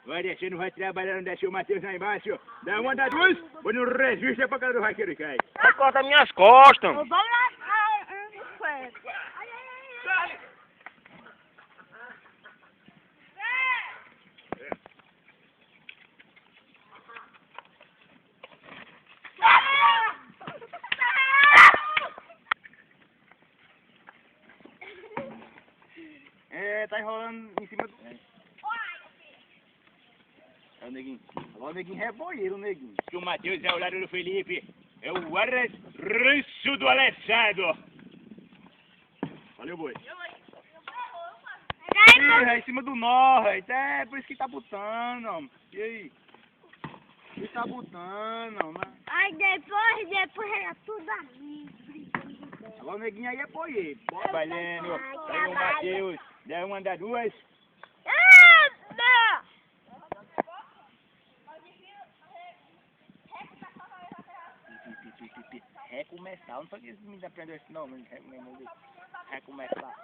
Vai descendo, vai trabalhando, desce o Matheus lá embaixo. Dá uma das duas, põe no resiste pra cara do vaqueiro e cai. Vai cortar minhas costas. Vamos lá. É, tá enrolando em cima do... É o neguinho. Agora o neguinho é boieiro, o neguinho. Que o Matheus é ao lado do Felipe. É o Arras Russo do Alessandro. Valeu, boi. É em cima do nó, velho. É por isso que tá botando, ó. E aí? Ele tá botando, ó. Aí depois era tudo ali. Agora o neguinho aí é boieiro. Trabalhando. Aí o Matheus. Dá uma das duas. Recomeçar, não foi que esse menino aprendeu esse nome, recomeçar.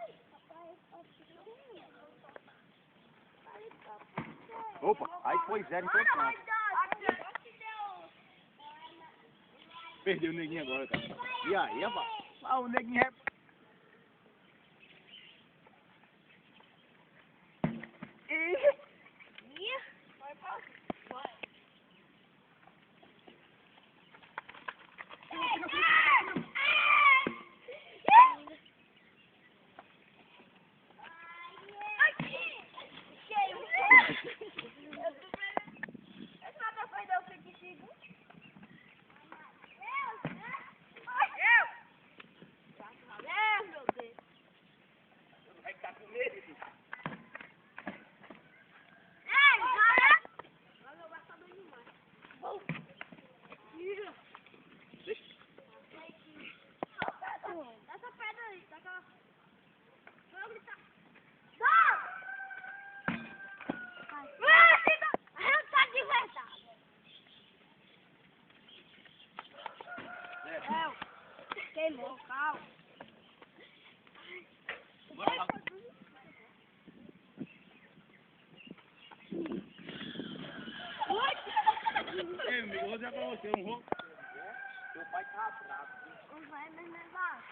Opa, aí foi zero, então pronto. Perdeu o neguinho agora, cara. E aí, rapaz? Ah, o neguinho é... Essa pedra aí, tá aquela... Vou gritar. Tá de verdade. Queimou, calma. Ei, amigo, vou dizer pra você, não vou... Meu pai tá bravo. Não vai mais levar.